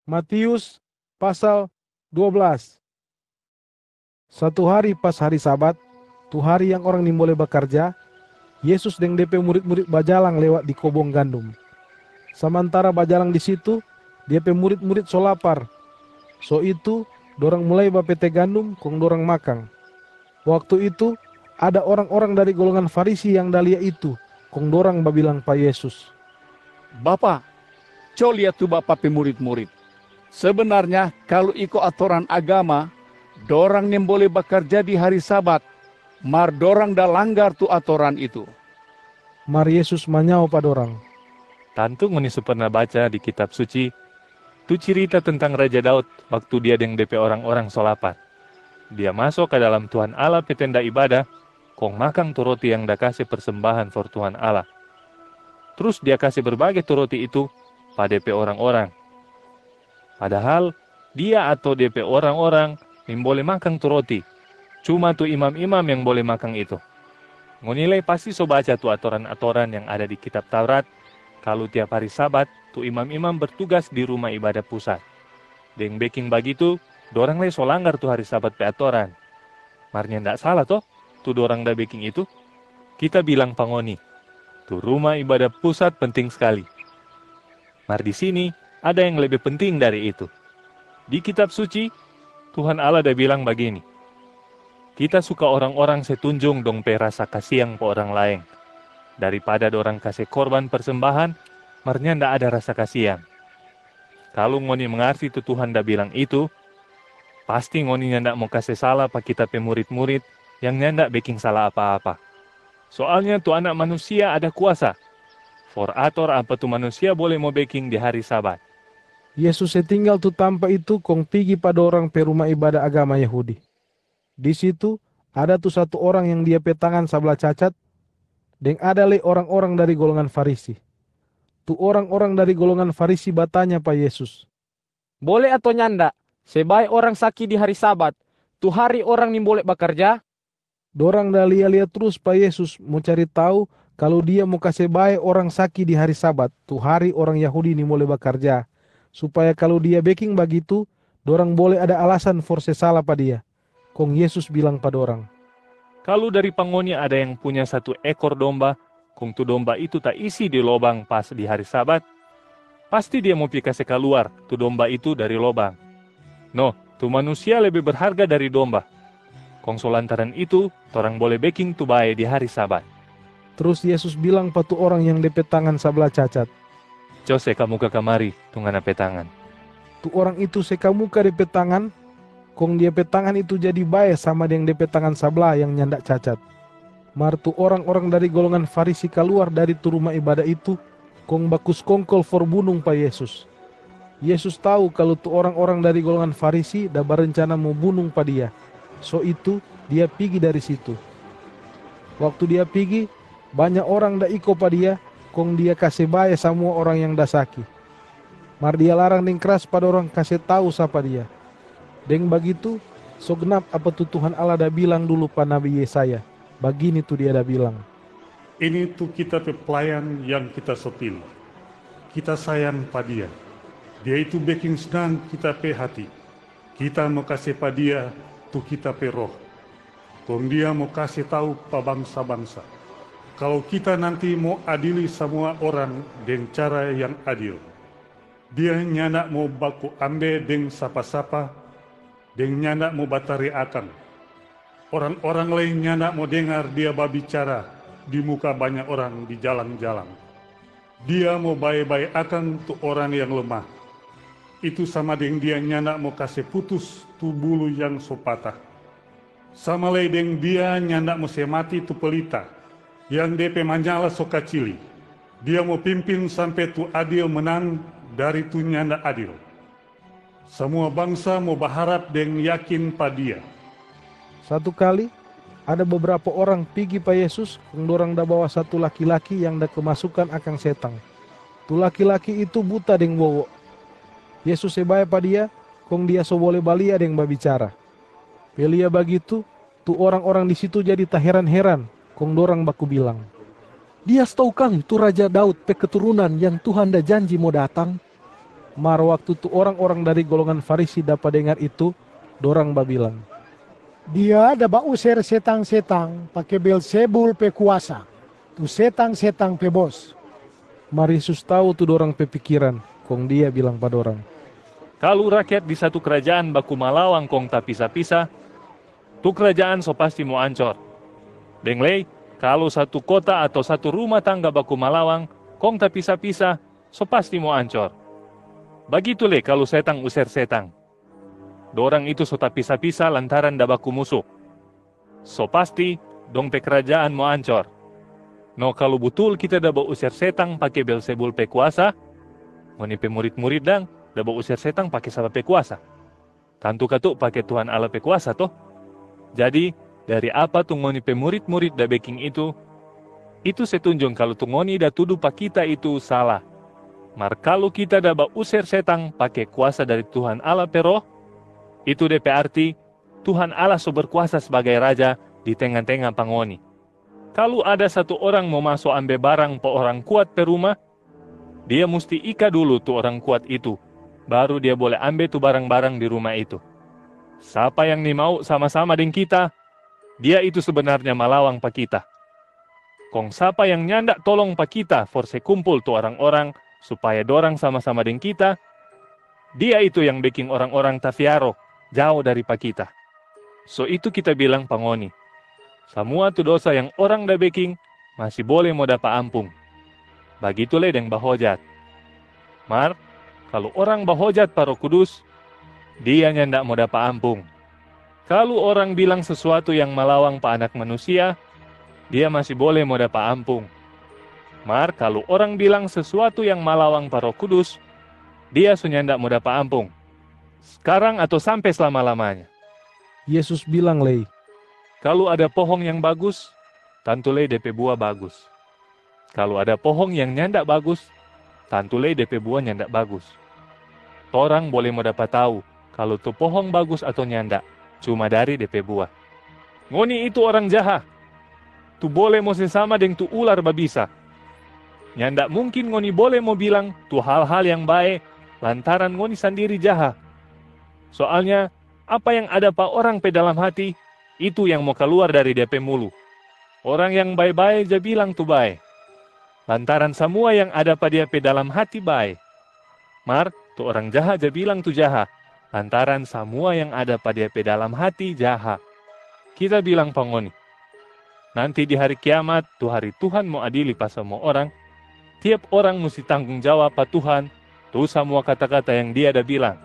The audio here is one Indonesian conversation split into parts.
Matius pasal 12. Satu hari pas hari Sabat, tu hari yang orang boleh bekerja, Yesus dan DP murid-murid bajalang lewat di kobong gandum. Sementara bajalang di situ, DP murid-murid so lapar. So itu, dorang mulai bapete gandum kong dorang makan. Waktu itu, ada orang-orang dari golongan Farisi yang dalia itu, kong dorang babilang pa Yesus, Bapak, coba lihat tuh Bapak pemurid-murid. Sebenarnya kalau ikut aturan agama, dorang yang boleh bekerja di hari Sabat, mar dorang dah langgar tuh aturan itu. mar Yesus manyao pa dorang, Tantu ngoni su pernah baca di kitab suci, tu cerita tentang Raja Daud waktu dia dengan DP orang-orang solapat. Dia masuk ke dalam Tuhan Allah pe tenda ibadah, kong makan tu roti yang da kasih persembahan for Tuhan Allah. Terus dia kasih berbagai tu roti itu pada DP orang-orang. Padahal dia atau DP orang-orang yang boleh makan tu roti. Cuma tu imam-imam yang boleh makan itu. Ngonilai pasti so baca tu aturan-aturan yang ada di kitab Taurat. Kalau tiap hari Sabat, tu imam-imam bertugas di rumah ibadah pusat. Deng baking begitu, dorang le so langgar tu hari Sabat pe aturan. Marnya ndak salah toh, tu dorang da baking itu. Kita bilang pangoni, tu rumah ibadah pusat penting sekali. Mar di sini ada yang lebih penting dari itu. Di kitab suci, Tuhan Allah dah bilang begini, kita suka orang-orang setunjung dong pe rasa kasihan pe orang lain. Daripada dorang kasih korban persembahan, marnya ndak ada rasa kasihan. Kalau ngoni mengerti tu Tuhan dah bilang itu, pasti ngoni ndak mau kasih salah pa kita pe murid-murid yang ndak baking salah apa-apa. Soalnya tu anak manusia ada kuasa. For ator apa tu manusia boleh mau baking di hari Sabat. Yesus setinggal tu tampa itu kong pigi pada orang pe rumah ibadah agama Yahudi. Di situ ada tu satu orang yang dia pe tangan sabelah cacat, dan ada le orang-orang dari golongan Farisi. Tu orang-orang dari golongan Farisi bertanya pa Yesus, Boleh atau nyanda? Sebaik orang sakit di hari Sabat, tu hari orang ni boleh bekerja? dorang dah lia-lia terus pa Yesus mau cari tahu kalau dia mau kasih baik orang sakit di hari Sabat, tu hari orang Yahudi ni boleh bekerja, supaya kalau dia baking begitu, dorang boleh ada alasan for salah pa dia. Kong Yesus bilang pa dorang, Kalau dari pangoni ada yang punya satu ekor domba, kung tu domba itu tak isi di lobang pas di hari Sabat, pasti dia mau pi kasih keluar tu domba itu dari lobang. No, tu manusia lebih berharga dari domba. Kong so lantaran itu, orang boleh baking tu bae di hari Sabat. terus Yesus bilang pa tu orang yang DP tangan sabelah cacat, Jose kamu ke kamari, tungana petangan. tu orang itu sekamuka DP tangan, kong dia pe tangan itu jadi baik sama dengan DP tangan sabelah yang nyandak cacat. Mar tu orang-orang dari golongan Farisi keluar dari tu rumah ibadah itu, kong bakus kongkol for bunung pa Yesus. Yesus tahu kalau tu orang-orang dari golongan Farisi dah berencana mau bunung pa dia. So itu dia pergi dari situ. Waktu dia pergi, banyak orang dah iko pa dia, kong dia kasih baik semua orang yang dah sakit. Mar dia larang deng keras pada orang kasih tahu siapa dia. Deng begitu, so genap apa tu Tuhan Allah dah bilang dulu pa Nabi Yesaya. Begini tu dia dah bilang. Ini tuh kita pe pelayan yang kita sopil. Kita sayang pada dia. Dia itu bikin senang kita pe hati. Kita mau kasih pada dia tuh kita pe roh. Kong dia mau kasih tahu pa bangsa-bangsa. Kalau kita nanti mau adili semua orang dengan cara yang adil. Dia nyana mau baku ambe dengan sapa-sapa, dengan nyana mau batari akan. Orang-orang lain nyana mau dengar dia berbicara di muka banyak orang di jalan-jalan. Dia mau baik-baik akan tu orang yang lemah. Itu sama dengan dia nyana mau kasih putus tu bulu yang so patah. Sama lain dengan dia nyana mau semati tu pelita yang DP manjala so kacili. Dia mau pimpin sampai tu adil menang dari tu nyana adil. Semua bangsa mau berharap dan yakin pada dia. Satu kali, ada beberapa orang pergi pa Yesus, kong dorang dah bawa satu laki-laki yang dah kemasukan akang setan. Tu laki-laki itu buta deng bowo. Yesus sebaya pa dia, kong dia so boleh balia deng babicara. Belia begitu, tu orang-orang di situ jadi tak heran-heran, kong dorang baku bilang, Dia setahu kang tu Raja Daud pe keturunan yang Tuhan dah janji mau datang. Mar waktu tu orang-orang dari golongan Farisi dapat dengar itu, dorang babilang, Dia ada usir setang-setang pakai Beelzebul pe kuasa. Tu setang-setang pe bos. Mar Yesus tahu tu dorang pepikiran, kong dia bilang pada orang, Kalau rakyat di satu kerajaan baku malawang kong tak pisah-pisah, tu kerajaan so pasti mau ancor. Denglei, kalau satu kota atau satu rumah tangga baku malawang kong tak pisah-pisah, so pasti mau ancor. Begitu le kalau setang usir setang. Dorang itu so tak pisah-pisah lantaran da baku musuh. So pasti dong pe kerajaan mau ancor. No kalau betul kita dah usir setang pakai Beelzebul pe kuasa, ngoni pe murid-murid dang dah usir setang pakai sabab pe kuasa. Tentu katuk pakai Tuhan Allah pe kuasa toh. Jadi dari apa tu ngoni pe murid-murid dah baking itu setunjung kalau tu ngoni dah tuduh pak kita itu salah. Mar kalau kita dah usir setang pakai kuasa dari Tuhan Allah pe roh, itu DP arti Tuhan Allah so berkuasa sebagai raja di tengah-tengah pangoni. Kalau ada satu orang mau masuk ambil barang po orang kuat pe rumah, dia mesti ika dulu tu orang kuat itu, baru dia boleh ambil tu barang-barang di rumah itu. Siapa yang ni mau sama-sama dengan kita, dia itu sebenarnya malawang pa kita. Kong siapa yang nyandak tolong pa kita forse kumpul tu orang-orang supaya dorang sama-sama dengan kita, dia itu yang bikin orang-orang tafiaro jauh dari pa kita. So itu kita bilang pangoni. Semua tu dosa yang orang dah baking masih boleh mau dapat ampung. Begitulah dengan bahojat. Mar, kalau orang bahojat pa Roh Kudus, dia nyandak mau dapat ampung. Kalau orang bilang sesuatu yang malawang pa anak manusia, dia masih boleh mau dapat ampung. Mar, kalau orang bilang sesuatu yang malawang pa Roh Kudus, dia nyandak mau dapat ampung. Sekarang atau sampai selama-lamanya. Yesus bilang lei, Kalau ada pohon yang bagus, tantulai DP buah bagus. Kalau ada pohon yang nyandak bagus, tantulai DP buah nyandak bagus. Orang boleh mau dapat tahu kalau tu pohon bagus atau nyandak, cuma dari DP buah. Ngoni itu orang jahat. Tu boleh mau sesama dengan tu ular babisa. Nyandak mungkin ngoni boleh mau bilang tu hal-hal yang baik, lantaran ngoni sendiri jahat. Soalnya, apa yang ada pa orang pe dalam hati, itu yang mau keluar dari DP mulu. Orang yang baik-baik dia bilang tu baik. Lantaran semua yang ada pada dia pe dalam hati baik. Mar, tu orang jahat dia bilang tu jahat. Lantaran semua yang ada pada dia pe dalam hati jahat. Kita bilang pangoni. Nanti di hari kiamat, tu hari Tuhan mau adili pas semua orang. Tiap orang mesti tanggung jawab pa Tuhan. Tu semua kata-kata yang dia dah bilang.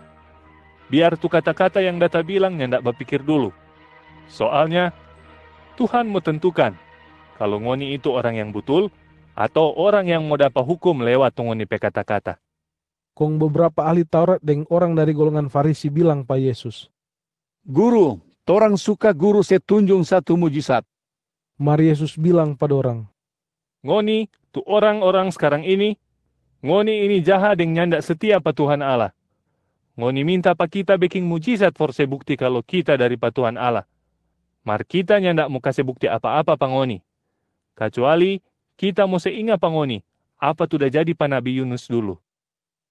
Biar tu kata-kata yang data bilang nyandak berpikir dulu. Soalnya, Tuhan mau tentukan kalau ngoni itu orang yang betul atau orang yang mau dapat hukum lewat ngoni pe kata-kata. kong beberapa ahli Taurat dan orang dari golongan Farisi bilang pa Yesus, Guru, torang suka guru setunjung satu mujizat. Mar Yesus bilang pada orang, Ngoni, tu orang-orang sekarang ini, ngoni ini jahat dan nyandak setia pa Tuhan Allah. Ngoni minta pa kita bikin mujizat forse bukti kalau kita dari pa Tuhan Allah. Mar kita nyandak mau kasih bukti apa-apa pa ngoni. Kecuali kita mau seingat pa ngoni, apa tu dah jadi pa Nabi Yunus dulu.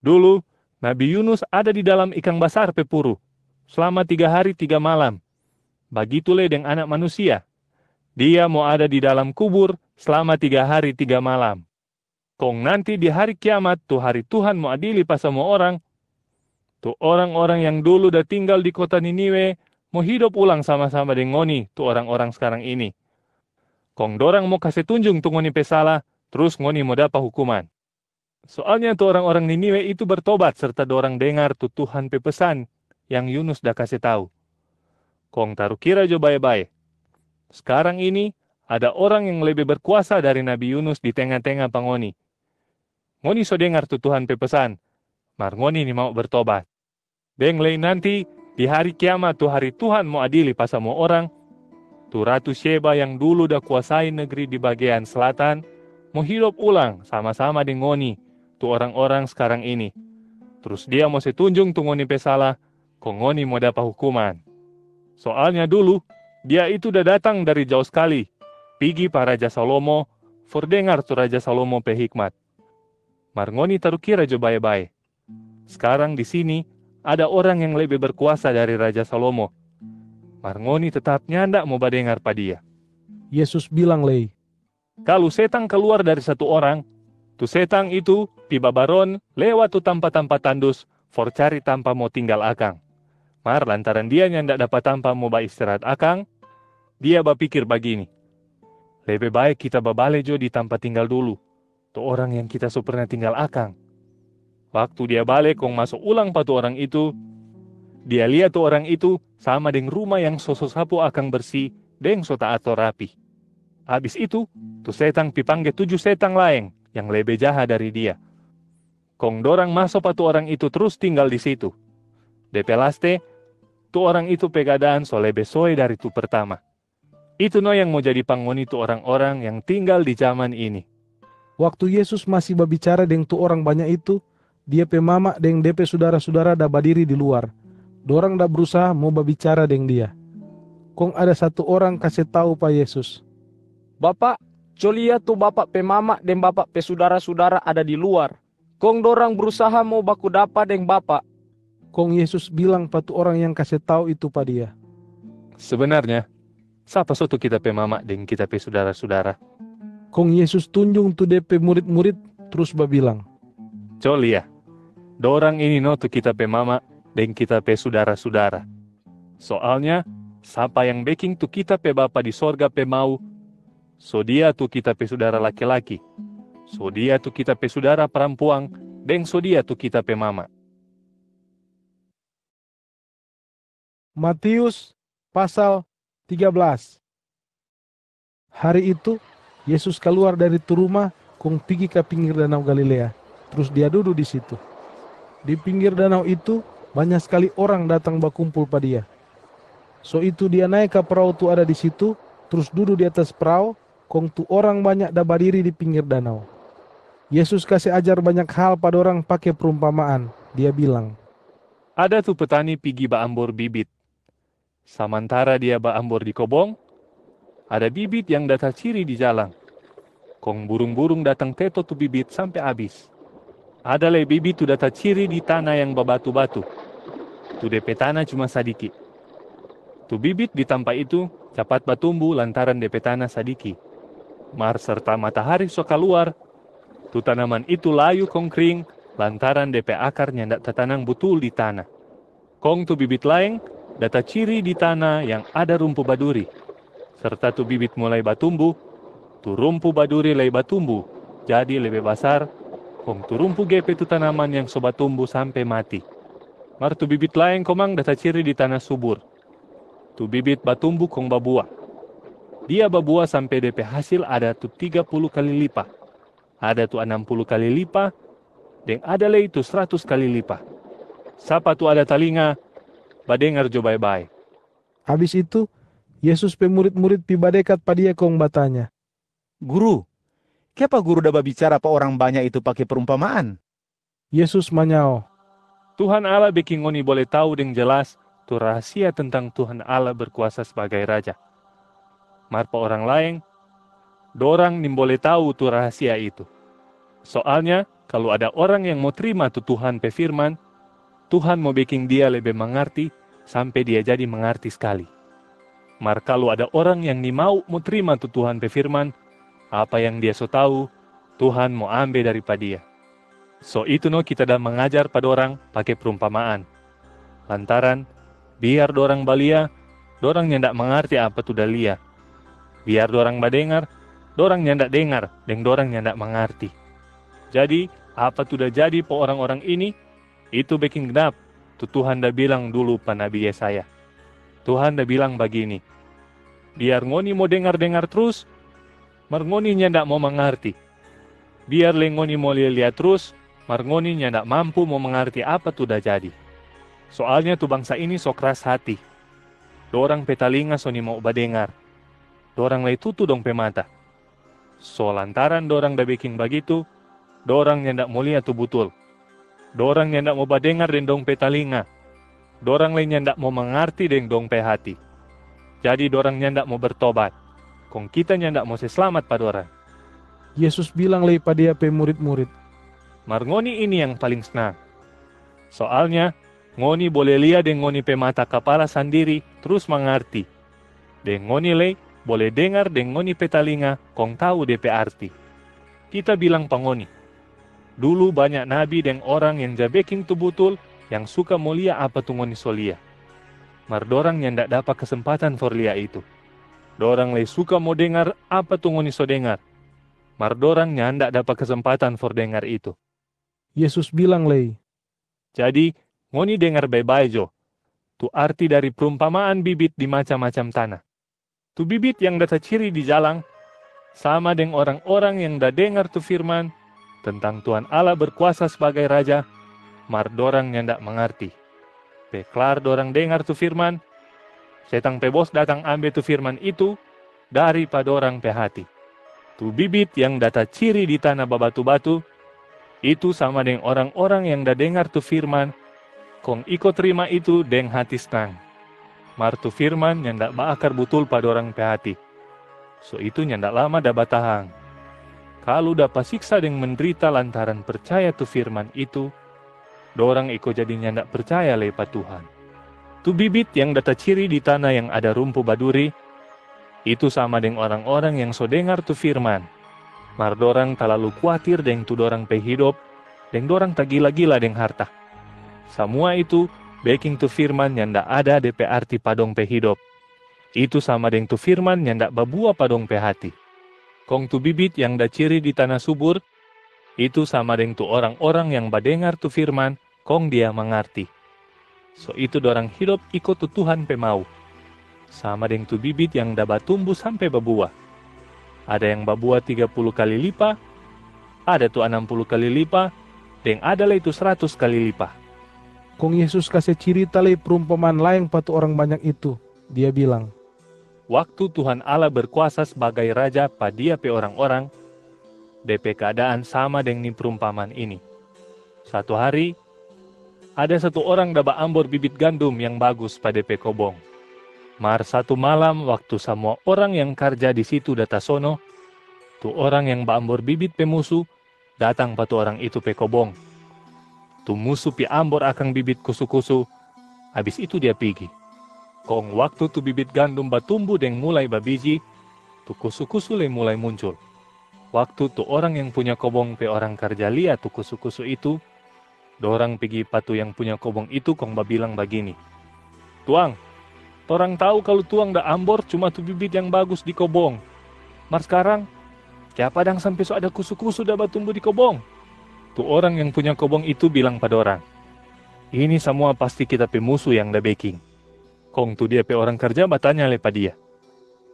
Dulu, Nabi Yunus ada di dalam ikan besar pepuru, selama 3 hari 3 malam. Begitulah dengan anak manusia. Dia mau ada di dalam kubur selama 3 hari 3 malam. Kong nanti di hari kiamat, tu hari Tuhan mau adili pa semua orang. Tu orang-orang yang dulu dah tinggal di kota Niniwe, mau hidup ulang sama-sama dengan ngoni, tu orang-orang sekarang ini. Kong dorang mau kasih tunjung tu ngoni pesalah, terus ngoni mau dapat hukuman. Soalnya tu orang-orang Niniwe itu bertobat serta dorang dengar tu Tuhan pe pesan yang Yunus dah kasih tahu. Kong taruh kira jo baik-baik. Sekarang ini ada orang yang lebih berkuasa dari Nabi Yunus di tengah-tengah pangoni. Ngoni so dengar tu Tuhan pe pesan, mar ngoni ni mau bertobat. Denglei nanti di hari kiamat tu hari Tuhan mau adili pa semua orang. Tu Ratu Sheba yang dulu dah kuasai negeri di bagian selatan, mau hidup ulang sama-sama dengan ngoni, tu orang-orang sekarang ini. Terus dia mau setunjung tu ngoni pesalah, kong ngoni mau dapat hukuman. Soalnya dulu, dia itu dah datang dari jauh sekali, pergi pa Raja Salomo, fordengar tu Raja Salomo pe hikmat. Mar ngoni taruh kira jo baik-baik. Sekarang di sini ada orang yang lebih berkuasa dari Raja Salomo. Marngoni tetap nyandak mau badengar pa dia. Yesus bilang lei, Kalau setang keluar dari satu orang, tu setang itu pi babaron lewat tu tampa-tampa tandus for cari tanpa mau tinggal akang. Mar lantaran dia nyandak dapat tanpa mau istirahat akang, dia berpikir begini, lebih baik kita babale jo di tempat tinggal dulu, tu orang yang kita so pernah tinggal akang. Waktu dia balik kong masuk ulang patu orang itu, dia lihat tu orang itu sama dengan rumah yang sapu akang bersih, deng so tak atur rapi. Habis itu, tu setang pipangge 7 setang lain yang lebih jahat dari dia. Kong dorang masuk patu orang itu terus tinggal di situ. DP laste, tu orang itu pegadaan so lebih soe dari tu pertama. Itu no yang mau jadi panggoni tu orang-orang yang tinggal di zaman ini. waktu Yesus masih berbicara dengan tu orang banyak itu, dia pe mama dengan DP saudara-saudara dah berdiri di luar. Dorang dah berusaha mau berbicara dengan dia. Kong ada satu orang kasih tahu pa Yesus. Bapak, colia tu bapak pe mama dan bapak pe saudara-saudara ada di luar. Kong dorang berusaha mau baku dapa deng bapak. Kong Yesus bilang pa tu orang yang kasih tahu itu pa dia. Sebenarnya, siapa soto kita pe mama dan kita pe saudara-saudara? Kong Yesus tunjung tu DP murid-murid terus berbilang, Colia, dorang ini no tu kita pe mama dan kita pe saudara-saudara. Soalnya, siapa yang baking tu kita pe bapa di sorga pe mau, so dia tu kita pe saudara laki-laki, so dia tu kita pe saudara perempuan, dan so dia tu kita pe mama. Matius pasal 13. Hari itu, Yesus keluar dari tu rumah, kong pergi ke pinggir danau Galilea. Terus dia duduk di situ. Di pinggir danau itu, banyak sekali orang datang berkumpul pada dia. So itu dia naik ke perahu tu ada di situ, terus duduk di atas perahu, kong tu orang banyak dah berdiri di pinggir danau. Yesus kasih ajar banyak hal pada orang pakai perumpamaan. Dia bilang, Ada tu petani pergi baambor bibit. Sementara dia baambor di kobong, ada bibit yang datang ciri di jalan. Kong burung-burung datang teto tu bibit sampai habis. Ada lagi bibit tu datang ciri di tanah yang babatu-batu. Tu DP tanah cuma sadiki. Tu bibit di tempat itu cepat batumbuh lantaran DP tanah sadiki. Mar serta matahari so keluar, tu tanaman itu layu kong kering lantaran DP akarnya ndak tertanam betul di tanah. Kong tu bibit lain data ciri di tanah yang ada rumpu baduri. Serta tu bibit mulai batumbuh, tu rumpu baduri lay batumbuh, jadi lebih besar, kong tu rumpu gepe tu tanaman yang so batumbuh sampai mati. Mar tu bibit lain komang data ciri di tanah subur. Tu bibit batumbuh kong babuah. Dia babuah sampai DP hasil ada tu 30 kali lipat. Ada tu 60 kali lipat, dan ada lagi tu 100 kali lipat. Siapa tu ada talinga, badengar jo bye-bye. habis itu, Yesus pe murid-murid pi badekat pada dia kong batanya. Guru, kenapa guru dah berbicara apa orang banyak itu pakai perumpamaan? Yesus manyao, Tuhan Allah bikin ngoni boleh tahu dengan jelas tu rahasia tentang Tuhan Allah berkuasa sebagai Raja. Marpa orang lain, dorang nim boleh tahu tu rahasia itu. Soalnya, kalau ada orang yang mau terima tu Tuhan pe firman, Tuhan mau bikin dia lebih mengerti sampai dia jadi mengerti sekali. Mar kalau ada orang yang ni mau terima tu Tuhan pe firman, apa yang dia so tahu, Tuhan mau ambil daripada dia. So itu no kita dah mengajar pada orang pakai perumpamaan. Lantaran, biar dorang balia, dorang nyandak mengerti apa tu dalia. Biar dorang badengar, dorang nyandak dengar, dan dorang nyandak mengerti. Jadi, apa tu dah jadi po orang-orang ini, itu bikin genap. Tu Tuhan dah bilang dulu pa Nabi Yesaya. Tuhan dah bilang begini, biar ngoni mau dengar-dengar terus, mar ngoni nyandak mau mengerti. Biar ngoni mau lihat terus, mar ngoni nyandak mampu mau mengerti apa tu dah jadi. Soalnya tu bangsa ini so keras hati. Dorang pe talinga so ni mau badengar. Dorang lay tutu dong pe mata. So lantaran dorang dah bikin begitu, dorang nyandak mau lihat tu betul. Dorang nyandak mau badengar den dong pe talinga. Dorang lain nyandak mau mengerti den dong pe hati. Jadi dorang nyandak mau bertobat. Kong kita nyandak mau selamat pada orang. Yesus bilang lagi pada dia pe murid-murid, Marngoni ini yang paling senang. Soalnya, ngoni boleh lihat deng ngoni pe mata kepala sendiri terus mengerti. Deng ngoni le boleh dengar deng ngoni pe talinga kong tahu DP arti. Kita bilang pangoni, dulu banyak nabi deng orang yang jabeking tu butul yang suka mulia apa tu ngoni solia. Mar dorang yang ndak dapat kesempatan for lia itu. Dorang le suka mau dengar apa tu ngoni so dengar. Mar dorang nyandak dapat kesempatan for dengar itu. Yesus bilang lei, Jadi, ngoni dengar baik-baik jo. Tu arti dari perumpamaan bibit di macam-macam tanah. Tu bibit yang data ciri di jalang, sama dengan orang-orang yang dah dengar tu firman tentang Tuhan Allah berkuasa sebagai Raja, mar dorang nyandak mengerti. Peklar dorang dengar tu firman, setang pe bos datang ambil tu firman itu daripada orang pe hati. Tu bibit yang data ciri di tanah babatu-batu, itu sama dengan orang-orang yang dah dengar tu firman, kong ikut terima itu deng hati senang. Mar tu firman nyandak baakar betul pada orang pe hati. So itu nyandak lama dah batahang. Kalau dapat siksa dengan menderita lantaran percaya tu firman itu, dorang ikut jadi nyandak percaya lepa Tuhan. Tu bibit yang data ciri di tanah yang ada rumpu baduri, itu sama dengan orang-orang yang so dengar tu firman. Mar dorang terlalu khawatir dengan tu dorang pe hidup, deng dorang tak gila-gila deng harta. Semua itu baking tu firman yang ndak ada DP arti padong pe hidup. Itu sama dengan tu firman yang ndak babua padong pe hati. Kong tu bibit yang da ciri di tanah subur, itu sama dengan tu orang-orang yang badengar tu firman, kong dia mengerti. So itu dorang hidup ikut tu Tuhan pe mau. Sama dengan tu bibit yang da batumbuh sampai babua. Ada yang babua 30 kali lipat, ada tu 60 kali lipat, dan ada itu 100 kali lipat. kong Yesus kasih cerita lei perumpamaan lain patu orang banyak itu. Dia bilang, Waktu Tuhan Allah berkuasa sebagai Raja pada dia pe orang-orang, DP keadaan sama dengan perumpamaan ini. Satu hari, ada satu orang daba ambor bibit gandum yang bagus pada DP kobong. Mar satu malam waktu semua orang yang kerja di situ data sono, tu orang yang baambor bibit pe musuh datang patu orang itu pe kobong. Tu musuh pi ambor akang bibit kusu-kusu, habis itu dia pergi. Kong waktu tu bibit gandum batumbuh deng mulai babiji, tu kusu-kusu le mulai muncul. Waktu tu orang yang punya kobong pe orang kerja lihat tu kusu-kusu itu, dorang pergi patu yang punya kobong itu kong babilang begini, Tuang, torang tahu kalau tuang dah ambor cuma tu bibit yang bagus di kobong. Mar sekarang, siapa dang sampai so ada kusu-kusu dah batumbuh di kobong? Tu orang yang punya kobong itu bilang pada orang, ini semua pasti kita pe musuh yang dah baking. Kong tu dia pe orang kerja bertanya lepa dia,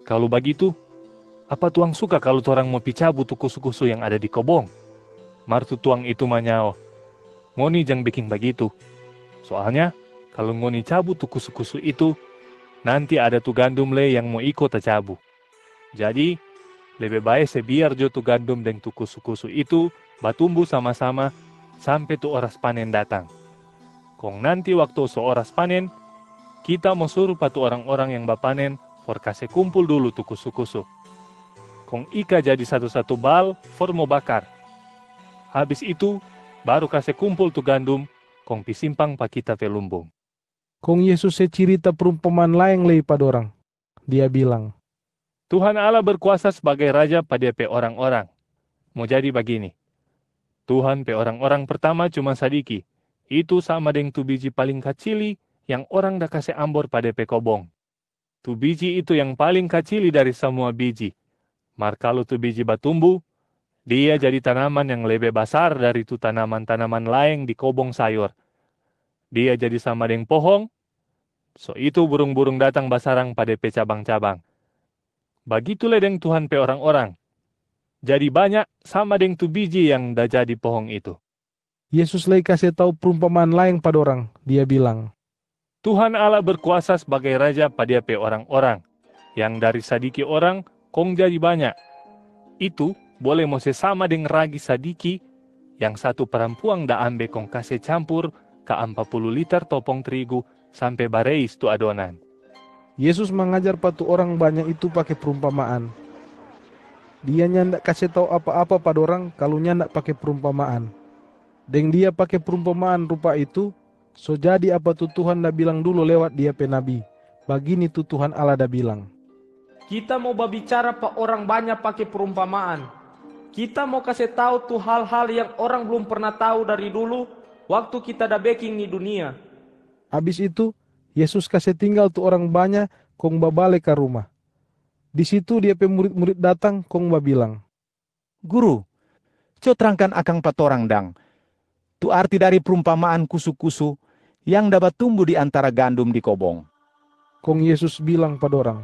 kalau begitu, apa tuang suka kalau torang mau picabu tu kusu-kusu yang ada di kobong? Mar tu tuang itu manyao, ngoni jang bikin begitu. Soalnya, kalau ngoni cabu tu kusu-kusu itu, nanti ada tu gandum le yang mau ikut cabu. Jadi, lebih baik sebiar jo tu gandum dan tu kusu-kusu itu batumbuh sama-sama sampai tu oras panen datang. Kong nanti waktu so oras panen, kita mau suruh patu orang-orang yang bapanen for kasih kumpul dulu tu kusu-kusu. Kong ika jadi satu-satu bal for mau bakar. Habis itu, baru kasih kumpul tu gandum, kong pisimpang pa kita pe lumbung. kong Yesus cerita perumpamaan lain lei pada orang. Dia bilang, Tuhan Allah berkuasa sebagai Raja pada pe orang-orang. Mau jadi begini. Tuhan pe orang-orang pertama cuma sadiki. Itu sama dengan tu biji paling kecili yang orang dah kasih ambor pada pe kobong. Tu biji itu yang paling kecili dari semua biji. Mar kalau tu biji batumbuh, dia jadi tanaman yang lebih besar dari tu tanaman-tanaman lain di kobong sayur. Dia jadi sama dengan pohon, so itu burung-burung datang basarang pada pe cabang-cabang. Begitulah dengan Tuhan pe orang-orang. Jadi banyak sama dengan tu biji yang dah jadi pohon itu. Yesus lagi kasih tahu perumpamaan lain pada orang. Dia bilang, Tuhan Allah berkuasa sebagai Raja pada pe orang-orang. Yang dari sadiki orang, kong jadi banyak. Itu boleh mau sama dengan ragi sadiki, yang satu perempuan dah ambil kong kasih campur ke 40 liter topong terigu sampai bareis tu adonan. Yesus mengajar patu orang banyak itu pakai perumpamaan. Dia nyandak kasih tahu apa-apa pada orang kalau nyandak pakai perumpamaan. Dan dia pakai perumpamaan rupa itu So jadi apa tu Tuhan dah bilang dulu lewat dia pe nabi. Begini tu Tuhan Allah dah bilang. Kita mau berbicara pak orang banyak pakai perumpamaan. Kita mau kasih tahu tuh hal-hal yang orang belum pernah tahu dari dulu waktu kita dah baking di dunia. Habis itu Yesus kasih tinggal tu orang banyak kong babale ke rumah. Di situ dia pe murid-murid datang kong babilang. Guru, co terangkan akang patorang dang. Tu arti dari perumpamaan kusu-kusu yang dapat tumbuh di antara gandum di kobong. Kong Yesus bilang pada orang.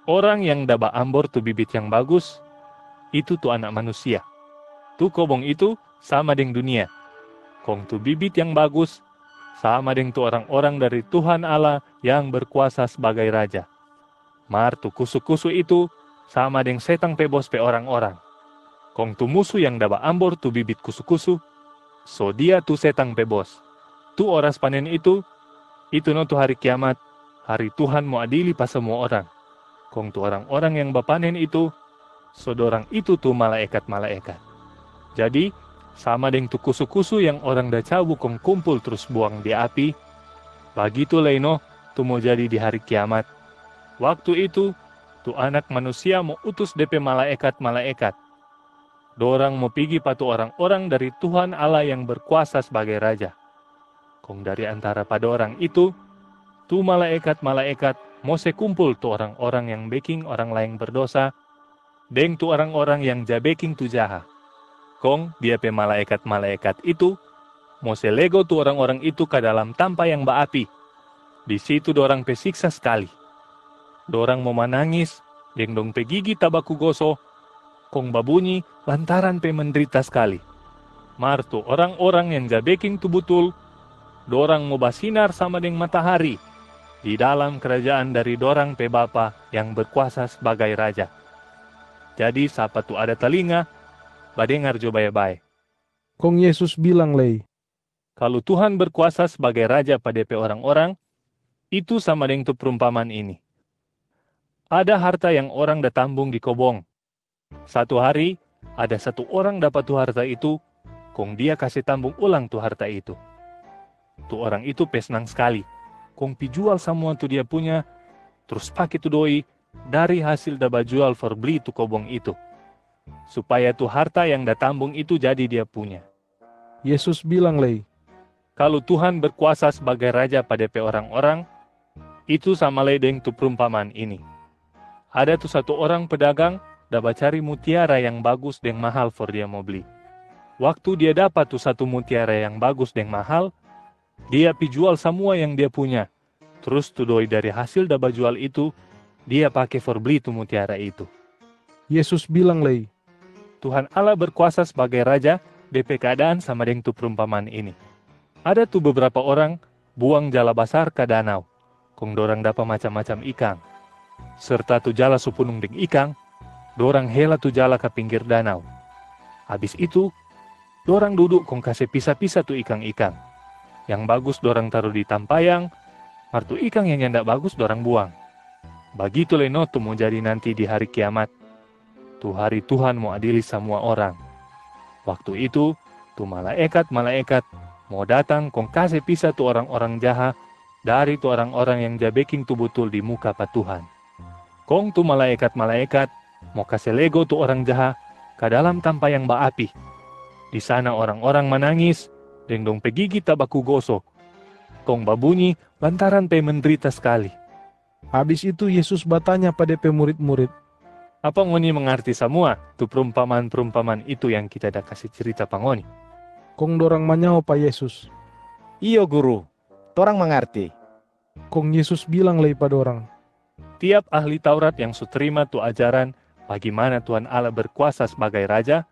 Orang yang daba ambor tu bibit yang bagus, itu tu anak manusia. Tu kobong itu sama dengan dunia. Kong tu bibit yang bagus, sama dengan tu orang-orang dari Tuhan Allah yang berkuasa sebagai Raja. Mar tu kusu-kusu itu sama dengan setang pe bos pe orang-orang. Kong tu musuh yang daba ambor tu bibit kusu-kusu, so dia tu setang pe bos. Tu oras panen itu no tu hari kiamat, hari Tuhan mau adili pas semua orang. Kong tu orang-orang yang bapanen itu, so dorang itu tu malaikat-malaikat. Jadi, sama dengan tu kusu-kusu yang orang dah cabu kong kumpul terus buang di api, begitu leno tu mau jadi di hari kiamat. Waktu itu, tu anak manusia mau utus DP malaikat-malaikat. Dorang mau pergi patu orang-orang dari Tuhan Allah yang berkuasa sebagai Raja. Kong dari antara pada orang itu, tu malaikat-malaikat mau sekumpul tu orang-orang yang baking orang lain berdosa, deng tu orang-orang yang baking tu jaha. Kong dia pe malaikat-malaikat itu mau selego tu orang-orang itu ke dalam tampa yang baapi. Di situ dorang pe siksa sekali. Dorang mau menangis, deng dong pe gigi tabaku goso, kong babunyi lantaran pe menderita sekali. Mar tu orang-orang yang baking tu betul, dorang mau basinar sama dengan matahari di dalam kerajaan dari dorang pe Bapa yang berkuasa sebagai Raja. Jadi siapa tu ada telinga, badengar jo bae-bae. Kong Yesus bilang lei. Kalau Tuhan berkuasa sebagai Raja pada pe orang-orang, itu sama dengan tu perumpamaan ini. Ada harta yang orang dah tambung di kobong. Satu hari, ada satu orang dapat tu harta itu, kong dia kasih tambung ulang tu harta itu. Tu orang itu senang sekali. Kong pijual semua tu dia punya, terus pakai tu doi, dari hasil daba jual beli tu kobong itu. Supaya tu harta yang datambung itu jadi dia punya. Yesus bilang lei. Kalau Tuhan berkuasa sebagai Raja pada pe orang-orang, itu sama lei dengan tu perumpamaan ini. Ada tu satu orang pedagang, daba cari mutiara yang bagus dan mahal for dia mau beli. Waktu dia dapat tu satu mutiara yang bagus dan mahal, dia pijual semua yang dia punya. Terus tu doi dari hasil daba jual itu, dia pakai for beli tu mutiara itu. Yesus bilang lei. Tuhan Allah berkuasa sebagai Raja, DP keadaan sama dengan tu perumpamaan ini. Ada tu beberapa orang buang jala besar ke danau, kong dorang dapat macam-macam ikan. Serta tu jala supunung deng ikan, dorang hela tu jala ke pinggir danau. Habis itu, dorang duduk kong kasih pisah-pisah tu ikan-ikan. Yang bagus dorang taruh di tampayang, martu ikan yang ndak bagus dorang buang. Begitu leno tu mau jadi nanti di hari kiamat. Tu hari Tuhan mau adili semua orang. Waktu itu, tu malaikat-malaikat mau datang kong kasih pisah tu orang-orang jahat dari tu orang-orang yang baking tu betul di muka pa Tuhan. Kong tu malaikat-malaikat mau kasih lego tu orang jahat ke dalam tampayang baapi. Di sana orang-orang menangis, deng dong pe gigi tabaku goso. Kong babunyi lantaran pe menderita sekali. Habis itu Yesus bertanya pada pe murid-murid. Apa ngoni mengerti semua tu perumpamaan-perumpamaan itu yang kita dah kasih cerita pangoni? Kong dorang manyaho pa Yesus. Iyo guru, torang mengerti. Kong Yesus bilang lei pada orang. Tiap ahli Taurat yang terima tu ajaran bagaimana Tuhan Allah berkuasa sebagai Raja,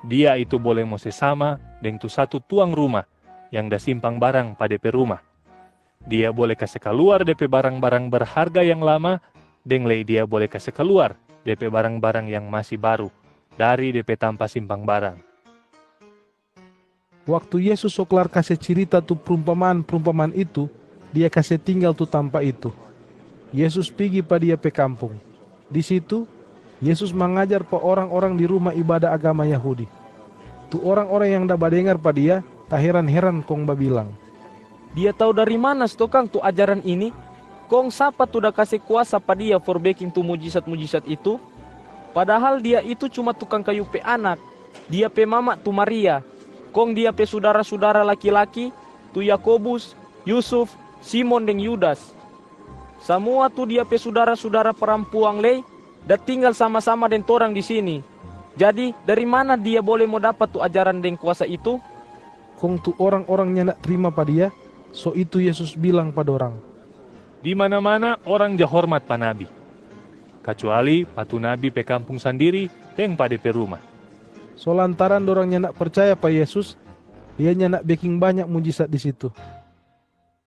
dia itu boleh mau sesama dengan tu satu tuang rumah yang dah simpang barang pada pe rumah. Dia boleh kasih keluar DP barang-barang berharga yang lama, denglei dia boleh kasih keluar DP barang-barang yang masih baru dari DP tanpa simpang barang. Waktu Yesus kelar kasih cerita tu perumpamaan itu, dia kasih tinggal tu tanpa itu. Yesus pergi pada dia pe kampung. Di situ, Yesus mengajar pa orang-orang di rumah ibadah agama Yahudi. Tu orang-orang yang dah badengar pa dia, tak heran-heran kong babilang. Dia tahu dari mana stokang tu ajaran ini? Kong siapa tu dah kasih kuasa pada dia for baking tu mujizat-mujizat itu? Padahal dia itu cuma tukang kayu pe anak. Dia pe mama tu Maria. Kong dia pe saudara-saudara laki-laki tu Yakobus, Yusuf, Simon dan Yudas. Semua tu dia pe saudara-saudara perempuan lei dah tinggal sama-sama dengan torang di sini. Jadi dari mana dia boleh mau dapat tu ajaran dan kuasa itu? Kong tu orang-orangnya nak terima pada dia, so itu Yesus bilang pada orang, Di mana-mana orang jahormat pa nabi. Kecuali patu nabi pe kampung sendiri yang pada pe rumah. so lantaran dorangnya nak percaya pada Yesus, dia nak bikin banyak mujizat di situ.